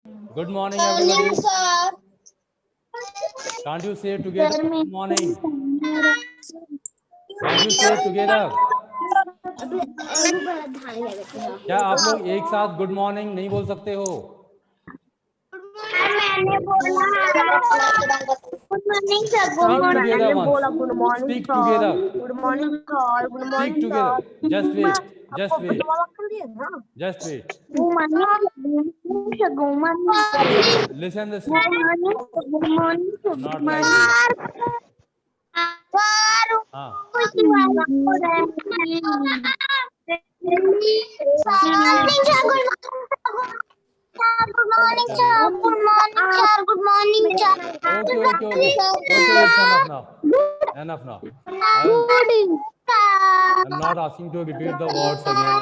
Good morning, everybody. Can't you say together? Good morning. Can't you say together? क्या आप लोग एक साथ गुड मॉर्निंग नहीं बोल सकते हो? मैंने बोला good morning sir. Speak together once. Good morning Speak together. Good morning sir. Good Speak morning together. Just wait. Just आपको wait. कर दिए ना। Just wait. Good morning Listen this. Good morning Not like this. हाँ. Okay. It's enough now. Enough now. I'm not asking to repeat the words again.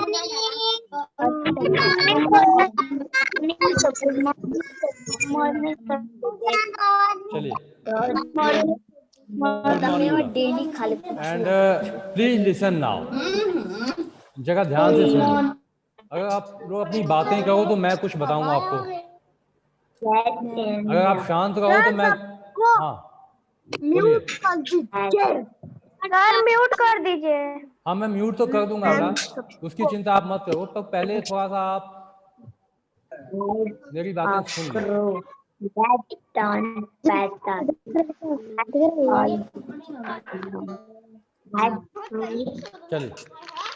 चलिए. Good morning. And please listen now. जगह ध्यान से सुनो. अगर आप लोग अपनी बातें कहो तो मैं कुछ बताऊंगा आपको. अगर आप शांत रहो तो मैं बोलिए. सर म्यूट कर दीजिए। हाँ मैं म्यूट तो कर दूंगा बेटा, उसकी चिंता आप मत करो. तो पहले थोड़ा सा आप मेरी बातें सुन लो. चलिए.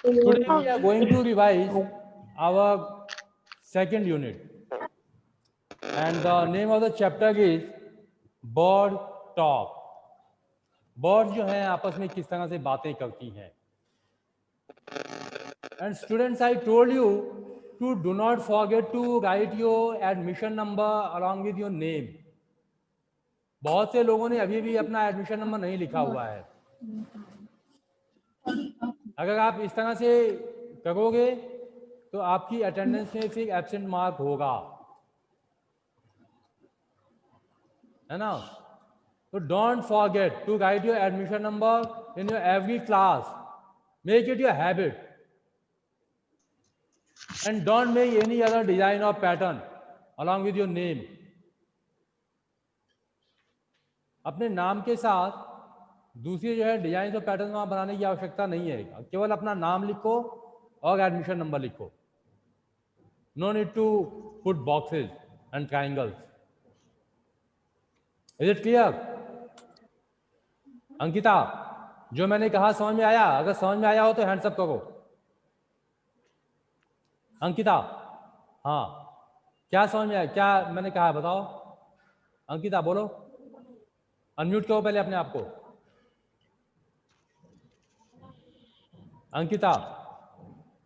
Today we are going to revise our second unit and the name of the chapter is bird talk. Bird जो हैं आपस में किस तरह से बातें करती हैं. And students, I told you to do not forget to write your admission number along with your name. बहुत से लोगों ने अभी भी अपना एडमिशन नंबर नहीं लिखा हुआ है. अगर आप इस तरह से करोगे तो आपकी अटेंडेंस में फिर एब्सेंट मार्क होगा, है ना. तो don't forget to write your admission number in your every class. Make it your habit and don't make any other design और pattern along with your name. अपने नाम के साथ दूसरी जो है डिजाइन और पैटर्न वहां बनाने की आवश्यकता नहीं है. केवल अपना नाम लिखो और एडमिशन नंबर लिखो. No need to put boxes and triangles. Is it clear? Ankita, जो मैंने कहा समझ में आया? अगर समझ में आया हो तो हैंड्स अप करो. अंकिता, हाँ क्या समझ में आया? क्या मैंने कहा बताओ. अंकिता बोलो. अनम्यूट करो पहले अपने आप को. अंकिता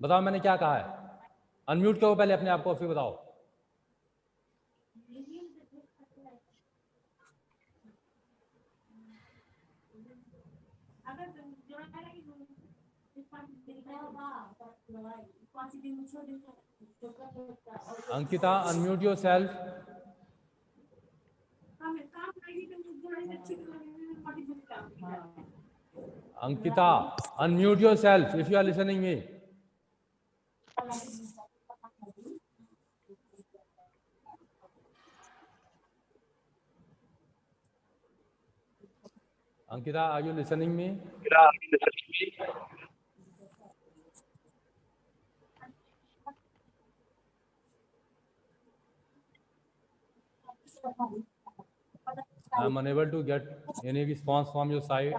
बताओ मैंने क्या कहा है. अनम्यूट करो पहले अपने आप को फिर बताओ. Ankita unmute yourself. Ankita unmute yourself if you are listening me. Ankita, are you listening me? I am unable to get any response from your side.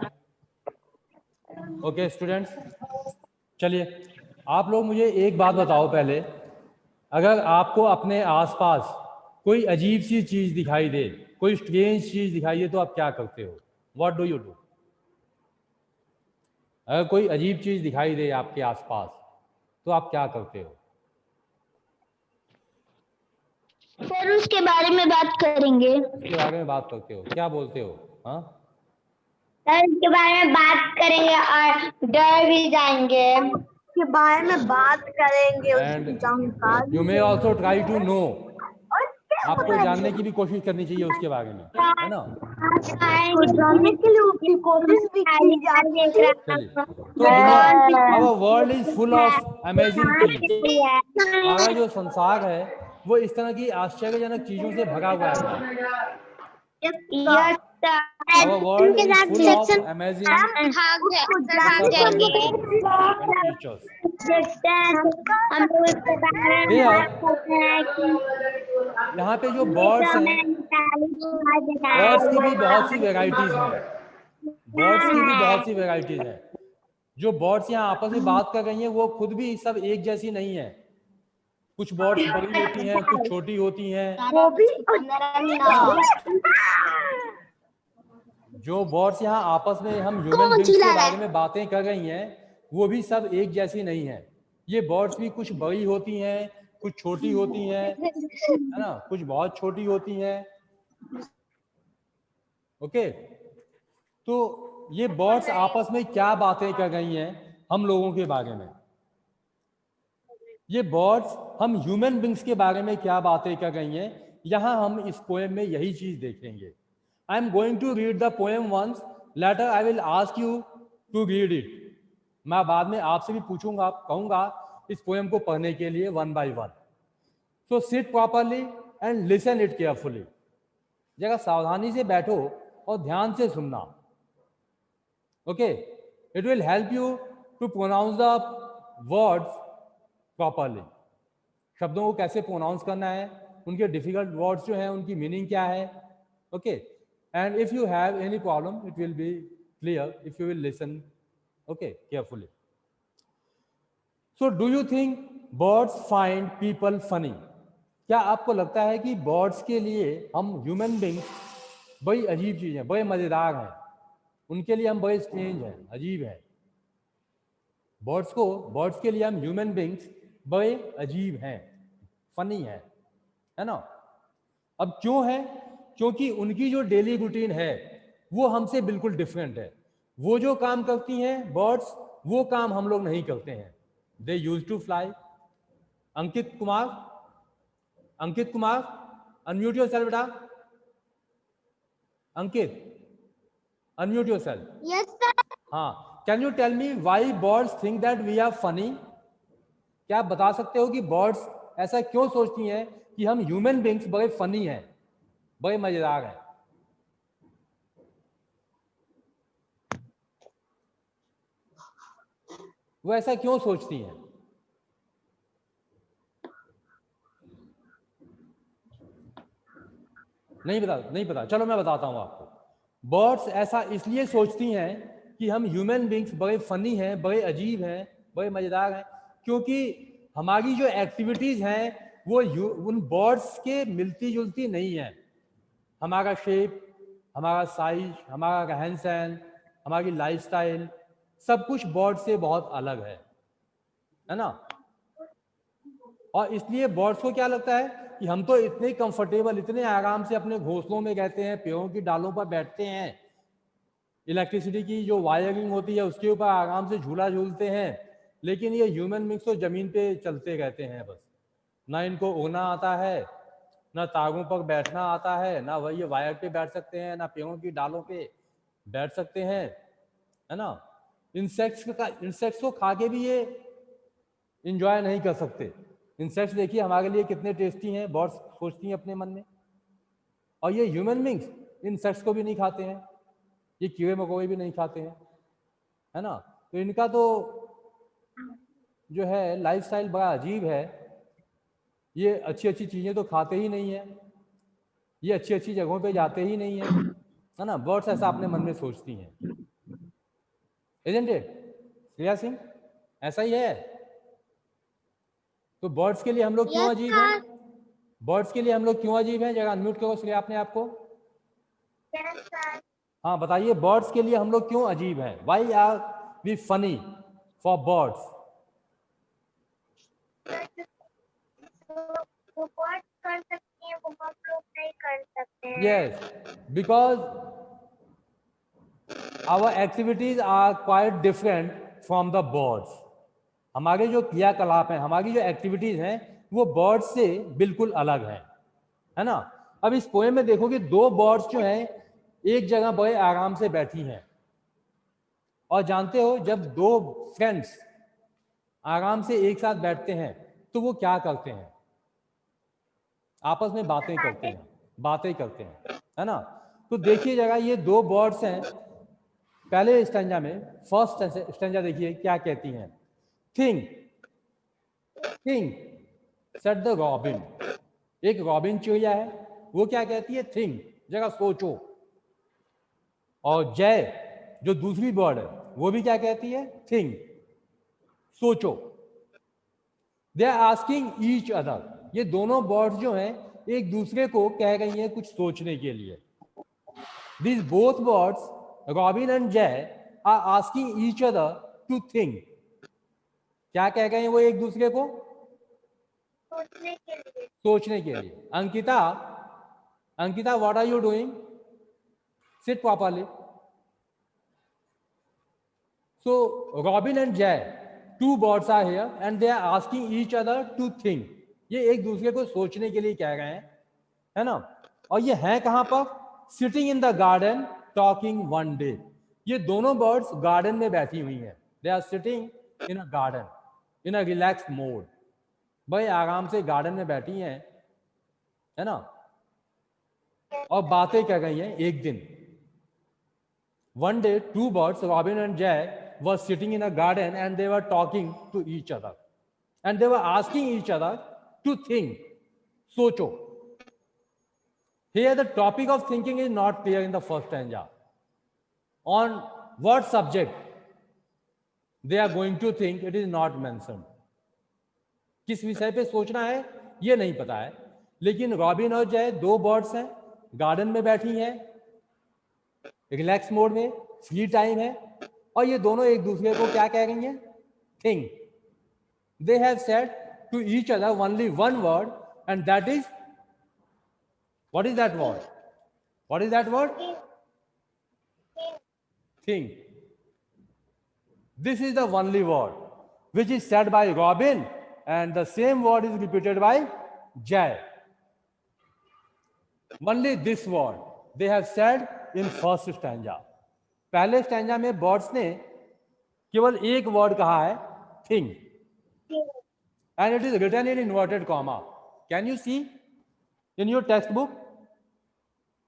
Okay, students. चलिए आप लोग मुझे एक बात बताओ पहले. अगर आपको अपने आसपास कोई अजीब सी चीज दिखाई दे, कोई स्ट्रेंज चीज दिखाई दे तो आप क्या करते हो? What do you do? अगर कोई अजीब चीज दिखाई दे आपके आसपास तो आप क्या करते हो? सर उसके बारे में बात करेंगे. उसके बारे में बात करते हो? क्या बोलते हो? हाँ सर उसके बारे में बात करेंगे और डर भी जाएंगे. के बारे में बात करेंगे. And you may also try to know. आपको जानने की भी कोशिश करनी चाहिए उसके बारे में, है ना. जानने के लिए उसकी कोशिश भी की जाती है. चलिए तो our world is full of amazing things. हमारा जो संसार है वो इस तरह की आश्चर्यजनक चीजों से भरा हुआ है। Yes, sir. Our world उनके is साथ full of section amazing हम भाग surprises जाएंगे। and features. देखते हैं हम लोग इसके बारे में Here, बात करते हैं कि यहाँ पे जो ये बर्ड्स सब हैं, मैंने 40 बार बर्ड्स की भी बहुत सी बताया। वेराइटीज हैं। बर्ड्स की भी बहुत सी वेराइटीज हैं। जो बर्ड्स यहाँ आपस में बात कर रही हैं वो खुद भी सब एक जैसी नहीं है। कुछ बर्ड्स बड़ी होती हैं, कुछ छोटी होती हैं। वो भी जो बर्ड्स यहाँ आपस में हम ह्यूमन बींग्स के बारे में बातें कर रही हैं वो भी सब एक जैसी नहीं है। ये बर्ड्स भी कुछ बड़ी होती हैं, कुछ छोटी होती हैं, है ना, कुछ बहुत छोटी होती हैं। ओके, तो ये बर्ड्स आपस में क्या बातें कर रही हैं हम लोगों के बारे में, ये बर्ड्स हम ह्यूमन बींग्स के बारे में क्या बातें कर रही हैं, यहां हम इस पोएम में यही चीज देखेंगे। I am going to read the poem once, later I will ask you to read it. मैं बाद में आपसे भी पूछूंगा, कहूंगा इस पोएम को पढ़ने के लिए one by one. So sit properly and listen it carefully. जगह सावधानी से बैठो और ध्यान से सुनना। Okay, it will help you to pronounce the words properly. शब्दों को कैसे प्रोनाउंस करना है, उनके डिफिकल्ट वर्ड्स जो हैं उनकी मीनिंग क्या है। Okay, and if you have any problem it will be clear if you will listen okay carefully. So do you think birds find people funny? क्या आपको लगता है कि बर्ड्स के लिए हम ह्यूमन बींग्स बड़ी अजीब चीज हैं, बड़े मजेदार हैं, उनके लिए हम बड़े स्ट्रेंज हैं, अजीब हैं। बर्ड्स के लिए हम ह्यूमन बींग्स बड़े अजीब हैं, फनी है ना। अब क्यों है? क्योंकि उनकी जो डेली रूटीन है वो हमसे बिल्कुल डिफरेंट है। वो जो काम करती हैं बर्ड्स, वो काम हम लोग नहीं करते हैं। They use to fly. Ankit Kumar, unmute yourself बेटा। Ankit, unmute yourself. Yes, sir. हाँ, can you tell me why birds think that we are funny? क्या आप बता सकते हो कि बर्ड्स ऐसा क्यों सोचती हैं कि हम ह्यूमन बींग्स बड़े फनी हैं, बड़े मजेदार हैं? वो ऐसा क्यों सोचती हैं? नहीं पता, चलो मैं बताता हूं आपको। बर्ड्स ऐसा इसलिए सोचती हैं कि हम ह्यूमन बींग्स बड़े फनी हैं, बड़े अजीब हैं, बड़े मजेदार हैं, क्योंकि हमारी जो एक्टिविटीज हैं वो उन बर्ड्स के मिलती जुलती नहीं है। हमारा शेप, हमारा साइज, हमारा रहन सहन, हमारी लाइफस्टाइल, सब कुछ बर्ड से बहुत अलग है ना। और इसलिए बर्ड्स को क्या लगता है कि हम तो इतने कंफर्टेबल, इतने आराम से अपने घोंसलों में रहते हैं, पेड़ों की डालों पर बैठते हैं, इलेक्ट्रिसिटी की जो वायरिंग होती है उसके ऊपर आराम से झूला झूलते हैं, लेकिन ये ह्यूमन बींग्स तो जमीन पे चलते रहते हैं बस। ना इनको उड़ना आता है, ना तारों पर बैठना आता है, ना वही वायर पे बैठ सकते हैं, ना पेड़ों की डालों पे बैठ सकते हैं, है ना। इंसेक्ट्स को खा के भी ये इंजॉय नहीं कर सकते। इंसेक्ट्स देखिए हमारे लिए कितने टेस्टी हैं, बर्ड्स सोचती हैं अपने मन में। और ये ह्यूमन बींग्स इंसेक्ट्स को भी नहीं खाते हैं, ये कीड़े मकोड़े भी नहीं खाते हैं, है ना। तो इनका तो जो है लाइफस्टाइल बड़ा अजीब है। ये अच्छी अच्छी चीजें तो खाते ही नहीं है, ये अच्छी अच्छी जगहों पे जाते ही नहीं है ना। बर्ड्स ऐसा अपने मन में सोचती हैं, इजंट इट श्रेया सिंह? ऐसा ही है। तो बर्ड्स के लिए हम लोग क्यों अजीब हैं? बर्ड्स के लिए हम लोग क्यों अजीब हैं? जरा अनम्यूट करो श्रेया अपने आप को। हाँ बताइए, बर्ड्स के लिए हम लोग क्यों अजीब हैं? Why are we funny for birds? वो बहुत कर सकते हैं, वो हम लोग नहीं कर सकते हैं। Yes, because our activities are quite different from the birds. हमारे जो क्रियाकलाप हैं, हमारी जो एक्टिविटीज हैं वो बर्ड्स से बिल्कुल अलग है ना। अब इस पोएम में देखो कि दो बर्ड्स जो हैं एक जगह बड़े आराम से बैठी हैं। और जानते हो जब दो फ्रेंड्स आराम से एक साथ बैठते हैं तो वो क्या करते हैं? आपस में बातें करते हैं, है ना। तो देखिएगा ये दो बर्ड्स हैं। पहले स्टैंजा में, फर्स्ट स्टैंजा देखिए क्या कहती हैं। थिंक सेड द रॉबिन, एक रॉबिन चिड़िया है, वो क्या कहती है, थिंक, जगह सोचो। और जय जो दूसरी बर्ड है वो भी क्या कहती है, थिंक, सोचो। They are asking each other, ये दोनों बर्ड्स जो हैं एक दूसरे को कह रही हैं कुछ सोचने के लिए। These both birds, Robin and Jay, are asking each other to think. क्या कह रहे हैं वो एक दूसरे को, सोचने के लिए। Ankita, what are you doing? Sit properly. So Robin and Jay, two birds are here and they are asking each other to think. ये एक दूसरे को सोचने के लिए कह रहे हैं, है ना। और ये हैं कहां पर, sitting in the garden talking one day. ये दोनों बर्ड्स गार्डन में बैठी हुई हैं। They are sitting in a garden in a relax mode, भाई आराम से गार्डन में बैठी हैं, है ना, और बातें कर रही हैं एक दिन। One day two birds, Robin and Jay, were sitting in a garden and they were talking to each other and they were asking each other to think, socho. Here the topic of thinking is not clear in the first stanza. On what subject they are going to think, it is not mentioned. किस विषय पे सोचना है ये नहीं पता है। लेकिन रॉबिन और जय दो बर्ड्स हैं, गार्डन में बैठी हैं, रिलैक्स मोड में, फ्री टाइम है, और ये दोनों एक दूसरे को क्या कह रही हैं, think. They have said to each other only one word and that is, what is that word, what is that word, think. This is the only word which is said by Robin and the same word is repeated by Jay. Only this word they have said in first stanza. पहले stanza में birds ने केवल एक word कहा है, think, and it is written in inverted comma. Can you see in your text book?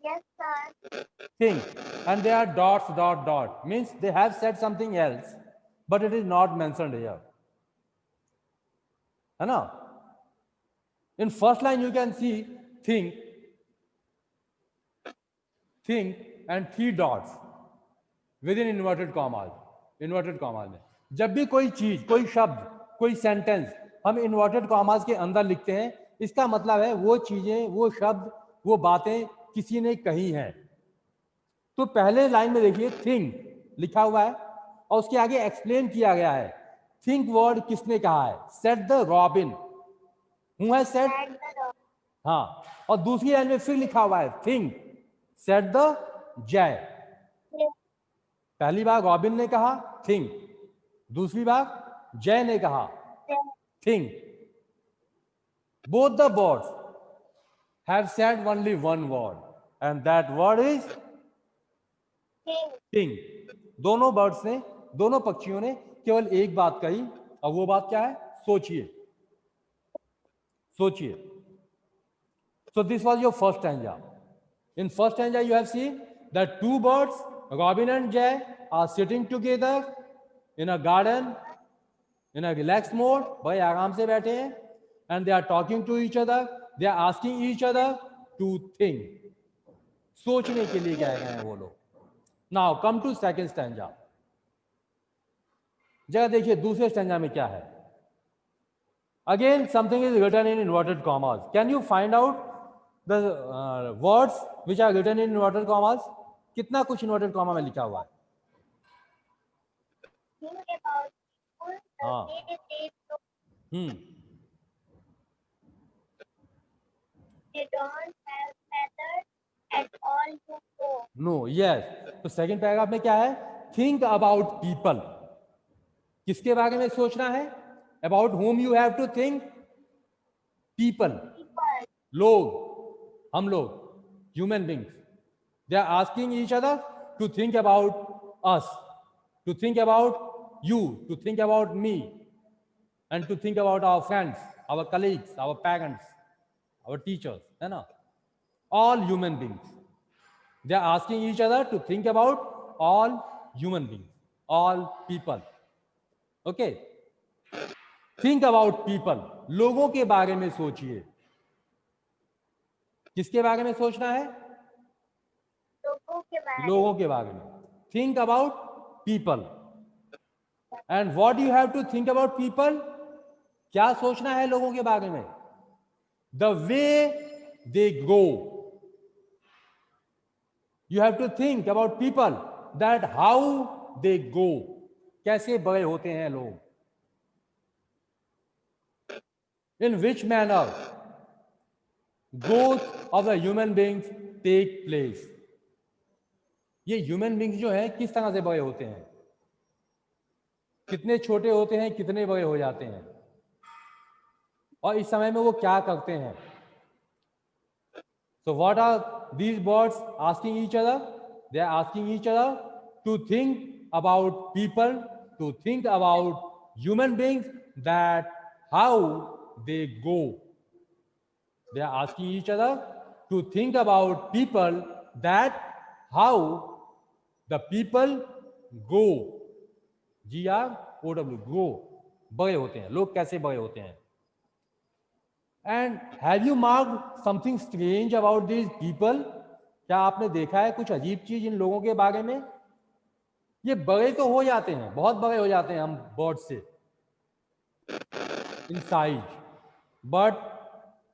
Yes, sir. Think, and there are dots, dot, dot, means they have said something else, but it is not mentioned here, है ना। In first line you can see think and three dots within inverted commas में। जब भी कोई चीज, कोई शब्द, कोई सेंटेंस हम इन्वर्टेड कॉमास के अंदर लिखते हैं, इसका मतलब है वो चीजें, वो शब्द, वो बातें किसी ने कही हैं। तो पहले लाइन में देखिए थिंक लिखा हुआ है और उसके आगे एक्सप्लेन किया गया है थिंक वर्ड किसने कहा है, said the robin, who has said, हाँ, और दूसरी लाइन में फिर लिखा हुआ है थिंक सेड द जय। पहली बार रॉबिन ने कहा थिंक, दूसरी बार जय ने कहा think. Both the birds have said only one word and that word is think. दोनों बर्ड्स ने, दोनों पक्षियों ने केवल एक बात कही, और वो बात क्या है, सोचिए, सोचिए। So this was your first stanza. In first stanza you have seen that two birds, Robin and Jay, are sitting together in a garden in a relaxed mode, भाई आराम से बैठे हैं, and they are talking to each other, they are asking each other to think, सोचने के लिए कह रहे हैं वो लोग। Now come to second stanza. जरा देखिए दूसरे स्टैंजा में क्या है। Again something is written in inverted commas. Can you find out the words which are written in inverted commas? कितना कुछ inverted comma में लिखा हुआ है? हाँ, They don't have feathers at all to go. No, yes. तो second paragraph में क्या है, थिंक अबाउट पीपल, किसके बारे में सोचना है, about whom you have to think, people, लोग, हम लोग, human beings. They are asking each other to think about us, to think about you, to think about me, and to think about our friends, our colleagues, our parents, our teachers. है ना, all human beings. They are asking each other to think about all human beings, all people. Okay, think about people. लोगों के बारे में सोचिए. किसके बारे में सोचना है? लोगों के बारे में. Think about people. And what do you have to think about people? क्या सोचना है लोगों के बारे में? The way they grow. You have to think about people, that how they grow. कैसे बड़े होते हैं लोग? In which manner growth of the human beings take place. ये ह्यूमन बींग्स जो है किस तरह से बड़े होते हैं, कितने छोटे होते हैं, कितने बड़े हो जाते हैं, और इस समय में वो क्या करते हैं. So what are these birds asking each other? They are asking each other to think about people, to think about human beings, that how they go. They are asking each other to think about people, that how the people go. G-R-O-W, go. बड़े होते हैं, लोग कैसे बड़े होते हैं. And have you marked something strange about these people? क्या आपने देखा है कुछ अजीब चीज इन लोगों के बारे में? ये बड़े तो हो जाते हैं, बहुत बड़े हो जाते हैं हम बर्ड से in size, but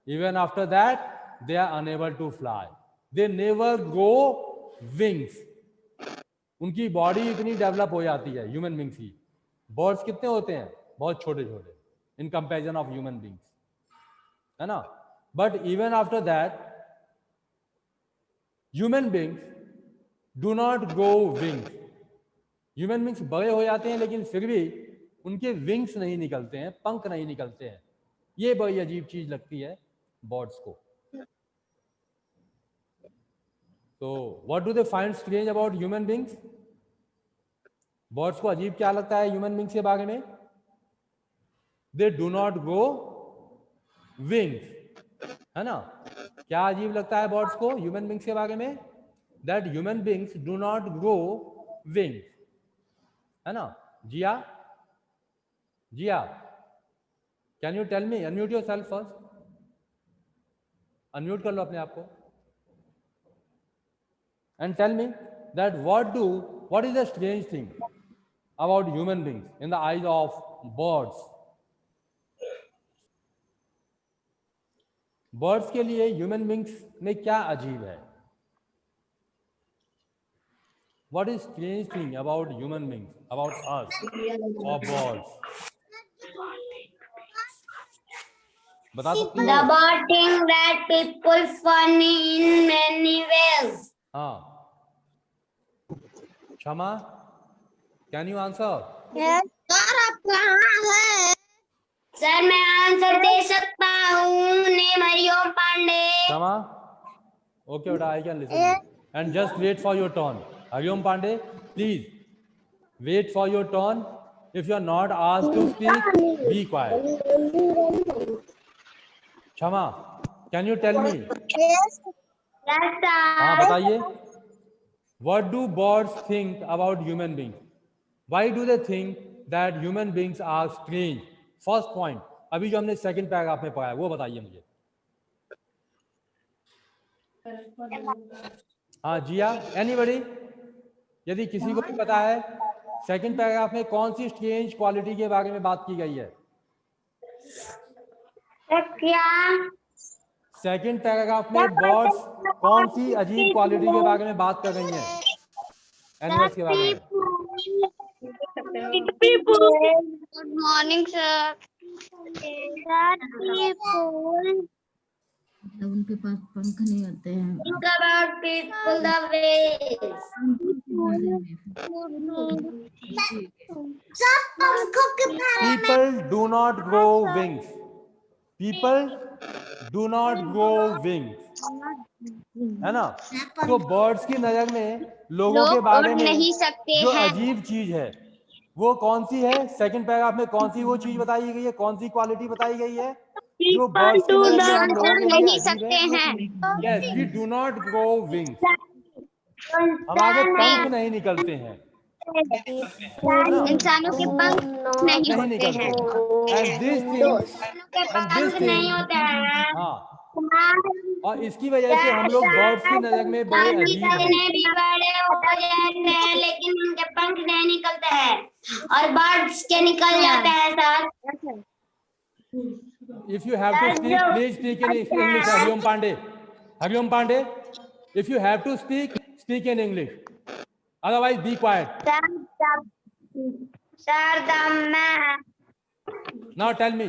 even after that they are unable to fly. They never grow wings. उनकी बॉडी इतनी डेवलप हो जाती है ह्यूमन बींग्स की. बर्ड्स कितने होते हैं? बहुत छोटे छोटे in comparison of human beings, है ना. But even after that human beings do not grow wings. Human beings बड़े हो जाते हैं लेकिन फिर भी उनके विंग्स नहीं निकलते हैं, पंख नहीं निकलते हैं. ये बड़ी अजीब चीज लगती है बर्ड्स को. तो what do they find strange about human beings? Birds को अजीब क्या लगता है ह्यूमन बींग्स के बारे में? दे डू नॉट ग्रो विंग्स, है ना. क्या अजीब लगता है बर्ड्स को ह्यूमन बींग्स के बारे में? That human beings do not grow wings, है ना. Jiya, Jiya, can you tell me? Unmute yourself first. Unmute कर लो अपने आप को and tell me that what is the strange thing about human beings in the eyes of birds? Birds के लिए human beings में क्या अजीब है? What is strange thing about human beings, about us or birds? बता सकती हो? The bird think that people funny in many ways. हाँ, क्षमा, कैन यू आंसर? सर आप कहाँ हैं? सर मैं आंसर दे सकता हूँ. नेम हरिओम पांडे. क्षमा, ओके बेटा, I can listen and just wait for your turn. Hariom Pandey, please wait for your turn. If you are not asked to speak, be quiet. Kshama, can you tell me? हाँ बताइए. What do birds think about human beings? Why do they think that human beings are strange? First point, अभी जो हमने second paragraph में पढ़ा है वो बताइए मुझे. हाँ जिया, एनीबडी? यदि किसी को भी पता है सेकंड पैराग्राफ में कौन सी स्ट्रेंज क्वालिटी के बारे में बात की गई है? क्या? सेकंड पैराग्राफ में बर्ड्स कौन सी अजीब क्वालिटी के बारे में बात कर रही हैं? एनिमल्स के बारे में. Good morning sir. उनके पास पंख नहीं होते हैं. Think about people the ways. People do not grow wings. People do not grow wings, है ना. तो बर्ड्स की नजर में लोगों के बारे में जो अजीब चीज है वो कौन सी है? सेकंड पैराग्राफ में कौन सी वो चीज बताई गई है, कौन सी क्वालिटी बताई गई है? जो बर्ड्स की नजर में हम लोगों के लिए नहीं अजीब सकते है। हैं। Yes, we do not grow wings, हमारे पंख नहीं निकलते हैं, है ना, इंसानों के पंख नहीं नहीं होते निकलते हैं। हैं। एंड दिस थिंग, इंसानों के एंड दिस पंख नहीं थिंग, होते हैं। हाँ, और इसकी वजह से हम लोग बर्ड्स की नजर में बड़े अजीब हैं। भी बड़े हो जाते हैं लेकिन उनके पंख नहीं निकलते हैं और बर्ड्स के निकल जाते हैं sir. If you have to speak, please speak in English. Hariom Pandey. Hariom Pandey, if you have to speak, speak in English. Otherwise, be quiet. Sir, the man. Now tell me.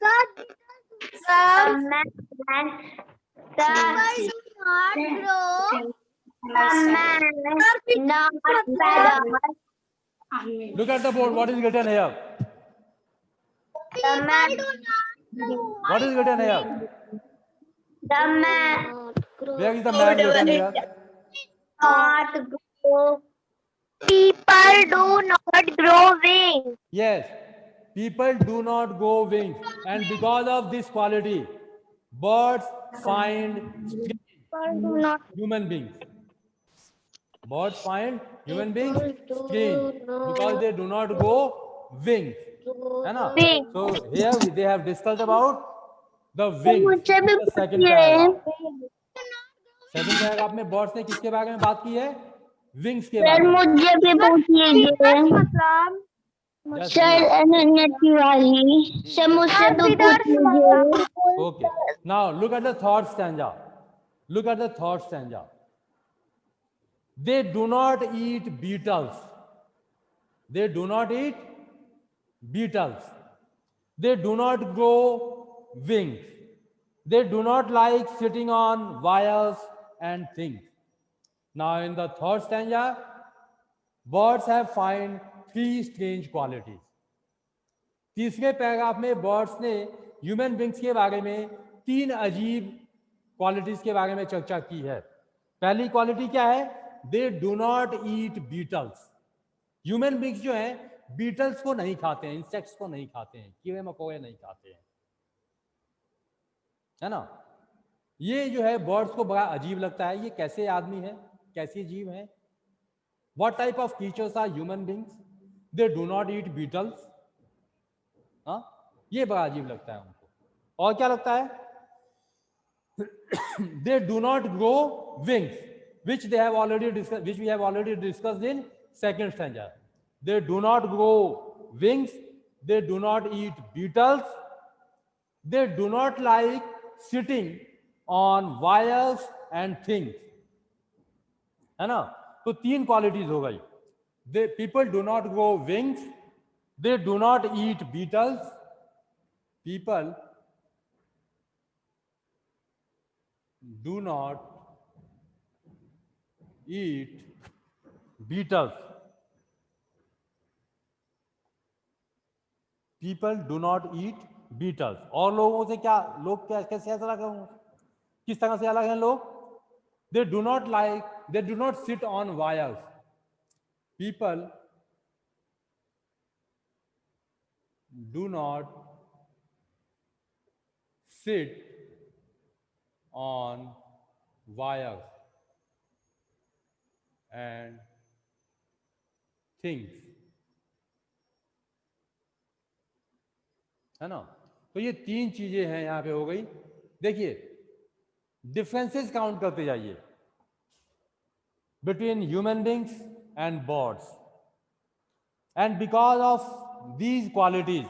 The man. The man. Not feathers. Look at the board. What is written here? The man. What is written here? The man. Where is the man written here? Not grow. People do not grow wings. Yes. People do not go wings, and because of this quality, birds find People do not. human beings. Birds find human beings strange because they do not go wings. है ना? Wings. So here they have discussed about the wings. मुझे भी The second पूछिए। paragraph. Second paragraph में birds ने किसके बारे में बात की है? Wings के बारे सर में। मुझे भी पूछिए मतलब Yes, sir please. Ananya Tiwari sir मुझसे भी पूछिए। Okay. Now look at the third stanza. Look at the third stanza. They do not eat beetles. They do not eat beetles. They do not grow wings. They do not like sitting on wires and things. Now in the third stanza, birds have find three strange qualities. तीसरे paragraph में birds ने human beings के बारे में तीन अजीब qualities के बारे में चर्चा की है। पहली क्वालिटी क्या है? दे do not eat Beatles. Human beings जो हैं बीटल्स को नहीं खाते हैं, इंसेक्ट्स को नहीं खाते हैं, कीड़े मकोड़े नहीं खाते हैं, है ना। ये जो है बर्ड्स को बड़ा अजीब लगता है, ये कैसे आदमी है, कैसे जीव है। What type of creatures are human beings? They do not eat beetles. हाँ, ये बड़ा अजीब लगता है उनको। और क्या लगता है? दे do not grow wings which they have already discussed, which we have already discussed in second stanza. They do not grow wings, they do not eat beetles, they do not like sitting on wires and things, है ना। तो तीन qualities हो गई। They people do not grow wings, they do not eat beetles, people do not eat beetles. People do not eat beetles. और लोगों से क्या, लोग क्या कैसे ऐसा लगा, किस तरह से अलग हैं लोग? They do not like, they do not sit on wires. People do not sit on wires and things, है ना। तो ये तीन चीजें हैं यहां पे हो गई। देखिए डिफरेंसेस काउंट करते जाइए between human beings and birds, and because of these qualities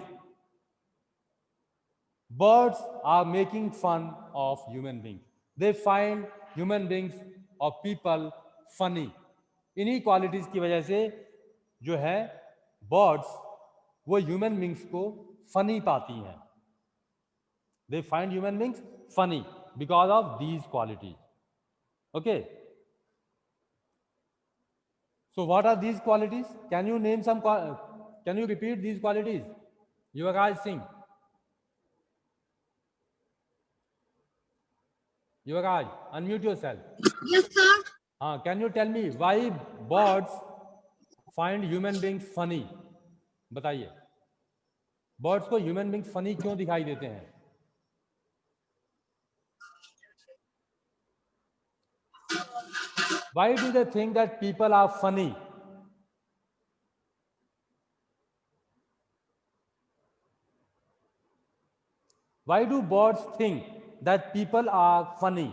birds are making fun of human beings. They find human beings or people funny. इन्हीं क्वालिटीज की वजह से जो है बर्ड्स वो ह्यूमन बींग्स को फनी पाती हैं। They find human beings funny because of these qualities. Okay. So what are these qualities? Can you name some? Can you repeat these qualities? Yuvraj Singh. Yuvraj, unmute yourself. Yes, sir. Can you tell me why birds find human beings funny? बताइए। Birds को human beings funny क्यों दिखाई देते हैं? Why do they think that people are funny? Why do birds think that people are funny?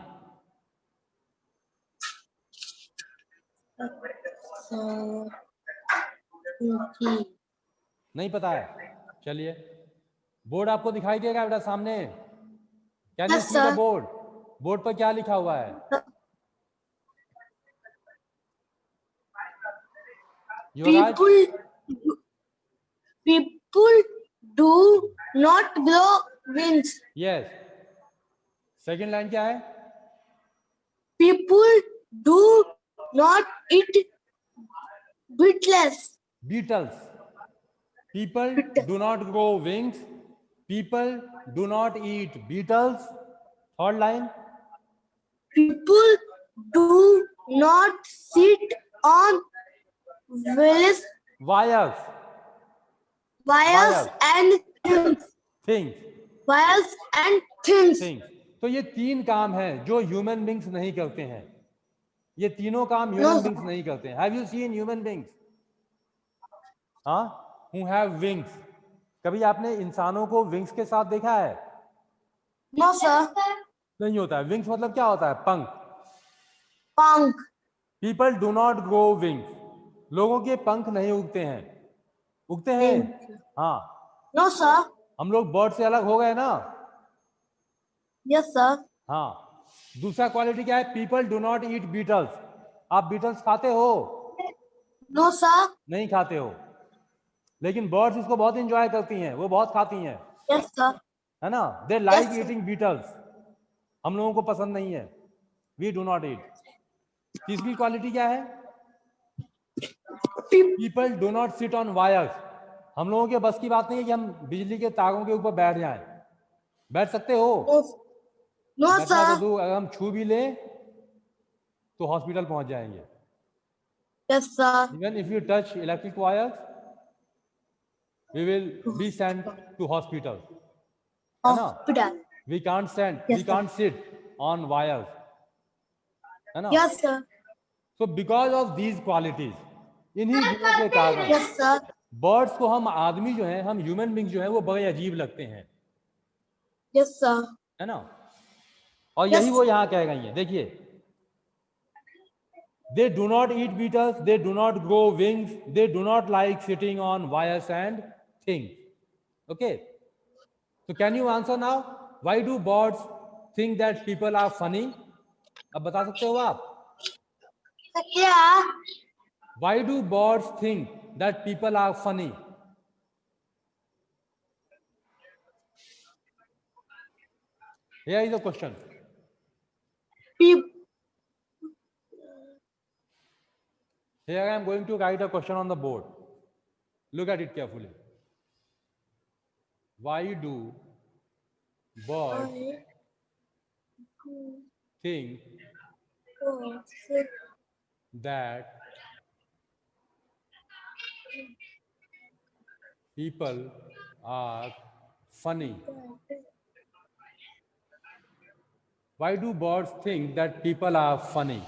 नहीं पता है? चलिए, बोर्ड आपको दिखाई देगा बेटा सामने? Can you see the board? Board पर क्या लिखा हुआ है? People do not grow wings. Yes. Second line क्या है? People do not eat beetles. Beetles. People do not grow wings. People do not eat beetles. Third line. People do not sit on wires and things. Wires and things. तो ये तीन काम हैं जो human beings नहीं करते हैं। ये तीनों काम ह्यूमन बींग्स नहीं करते हैं। Have you seen human beings who have wings? कभी आपने इंसानों को विंग्स के साथ देखा है? No sir. नहीं होता है। विंग्स मतलब क्या होता है? पंख। पंख। People do not grow wings. लोगों के पंख नहीं उगते हैं। उगते हैं? हाँ। No sir. हम लोग बर्ड से अलग हो गए ना? Yes sir. हाँ। दूसरा क्वालिटी क्या है? People do not eat beetles. आप बीटल्स खाते हो? No sir. नहीं खाते हो, लेकिन बर्ड्स इसको बहुत एंजॉय करती हैं, वो बहुत खाती हैं। Yes sir. है ना? They like eating beetles. हम लोगों को पसंद नहीं है। We do not eat. तीसरी क्वालिटी क्या है? People do not sit on wires. हम लोगों के बस की बात नहीं है कि हम बिजली के तारों के ऊपर बैठ जाएं। बैठ सकते हो? No sir. तो अगर हम छू भी लें तो हॉस्पिटल पहुंच जाएंगे। Yes sir. Even if you touch electric wires we will be sent to hospital. Hospital. We can't sit on wires. है ना? Yes sir. So because of these qualities, इन्हीं गुणों के कारण Yes sir. बर्ड्स को हम आदमी जो हैं, हम ह्यूमन बींग जो हैं, वो बड़े अजीब लगते हैं। Yes sir. है ना? और यही वो यहाँ कह गई है। देखिए, they do not eat beetles, they do not grow wings, they do not like sitting on wires and things. Okay, so can you answer now? Why do birds think that people are funny? अब बता सकते हो आप? क्या? Why do birds think that people are funny? Here is the question. Here I am going to write a question on the board. Look at it carefully. Why do birds think that people are funny? Why do birds think that people are funny?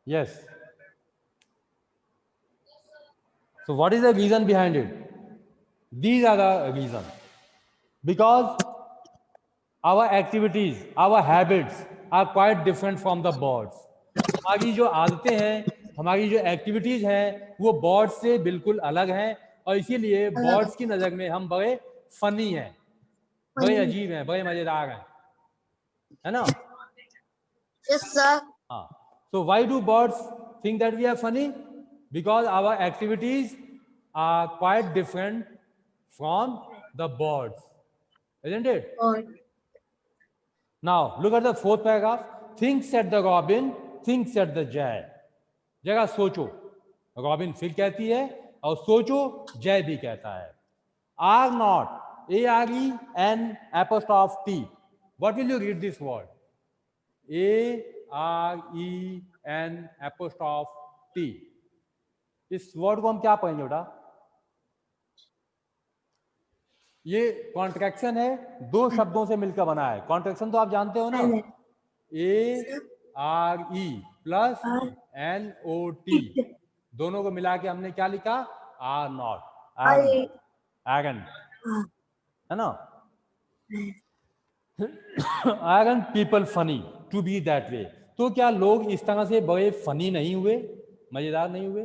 Yes. So what is the reason behind it? These are the reasons. Because our activities, our habits are quite different from the birds. हमारी जो आदतें हैं, हमारी जो activities हैं, वो birds से बिल्कुल अलग हैं, और इसीलिए बर्ड्स की नजर में हम बड़े फनी हैं, बड़े अजीब हैं, बड़े मजेदार हैं। है ना? Yes sir. हाँ. So why do birds think that we are funny? Because our activities are quite different from the birds, isn't it? Now look at the fourth paragraph. Think said the robin, think said the jay. जरा सोचो, robin फिर कहती है, और सोचो जय भी कहता है। Are not, AREN''T. What will you read this word? AREN''T. इस वर्ड को हम क्या पढ़ेंगे बेटा? ये कॉन्ट्रैक्शन है, दो शब्दों से मिलकर बना है। कॉन्ट्रैक्शन तो आप जानते हो ना, ARE प्लस NOT, दोनों को मिला के हमने क्या लिखा? आर नॉट, आयरन, है ना? Aren't people funny to be that way. तो क्या लोग इस तरह से बड़े फनी नहीं हुए, मजेदार नहीं हुए?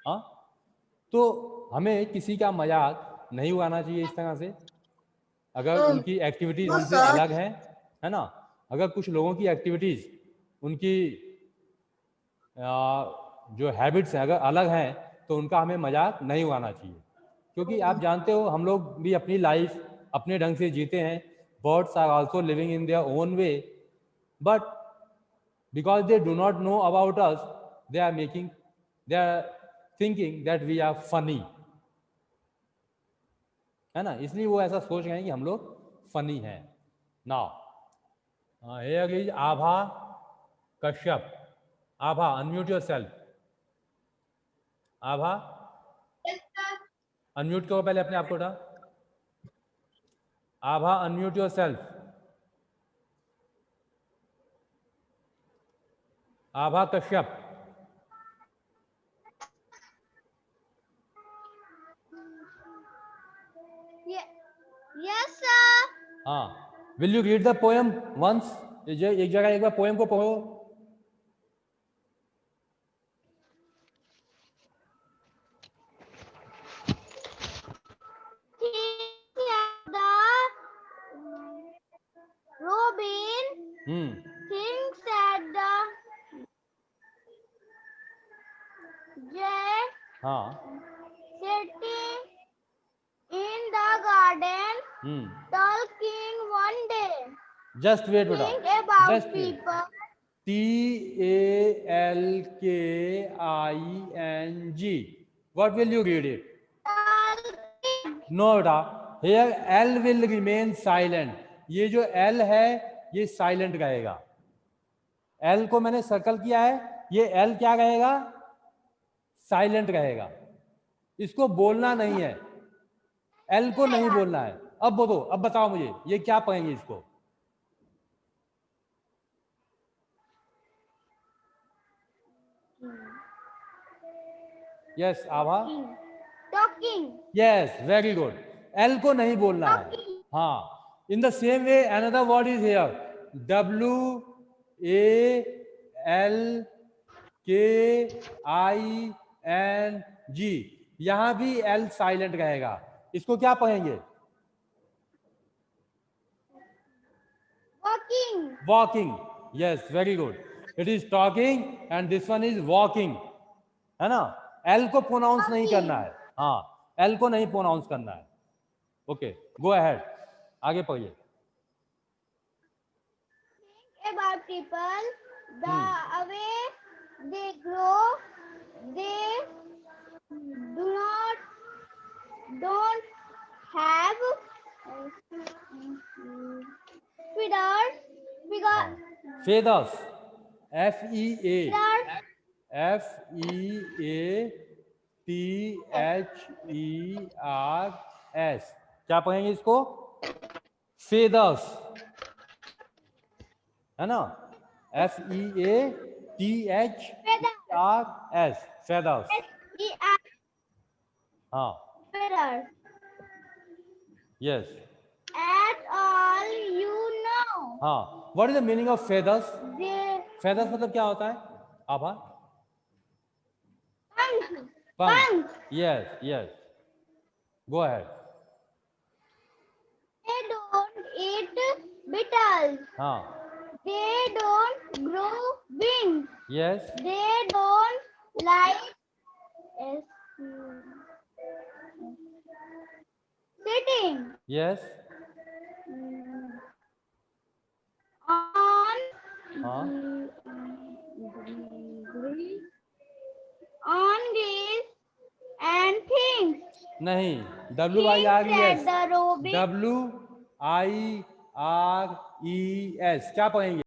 हाँ, तो हमें किसी का मजाक नहीं उड़ाना चाहिए इस तरह से। अगर उनकी एक्टिविटीज हमसे अलग है ना, अगर कुछ लोगों की एक्टिविटीज, उनकी जो हैबिट्स हैं अगर अलग हैं, तो उनका हमें मजाक नहीं उड़ाना चाहिए। क्योंकि आप जानते हो हम लोग भी अपनी लाइफ अपने ढंग से जीते हैं। Birds are also living in their own way, but because they do not know about us, they are thinking that we are funny, है ना? इसलिए वो ऐसा सोच रहे हैं कि हम लोग फनी हैं। Now here is Abha Kashyap. Abha, unmute yourself. Abha, unmute करो पहले अपने आप को। Abha, unmute yourself. Abha Kashyap. Yes, sir. हाँ, will you read the poem once? एक जगह एक बार पोएम को पढ़ो। Robin thinks that the jet हाँ, sitting in the garden talking one day. Just wait बेटा, Think about just wait. people. TALKING, what will you read it? Talking. No बेटा, here L will remain silent। ये जो L है ये silent रहेगा। L को मैंने सर्कल किया है, ये L क्या रहेगा? साइलेंट रहेगा। इसको बोलना नहीं है, L को नहीं बोलना है। अब बोलो, अब बताओ मुझे ये क्या पढ़ेंगे इसको? यस आभा, Talking. Yes very good. L को नहीं बोलना है। हाँ, in the same way another word is here, WALKING, यहां भी L साइलेंट रहेगा। इसको क्या पढ़ेंगे? Walking. Walking, yes very good. It is talking and this one is walking, है ना? L को प्रोनाउंस नहीं करना है। हाँ, L को नहीं प्रोनाउंस करना है। ओके, गो अहेड, आगे पढ़िए। Think about people, the way they grow, they don't have feathers, feathers, FEATHERS, क्या पढ़ेंगे इसको? फेदर्स, है ना? FEATHERS, feathers. हाँ, feathers. Yes. At all, you know. हाँ, what is the meaning of feathers? They feathers मतलब क्या होता है आभा? पंख. Yes yes, go ahead. They don't eat beetles. हाँ, They don't grow wings. Yes They don't like sitting yes, on हाँ, these and things. नहीं, WIRES, Said the robin. WIRES, क्या पढ़ेंगे?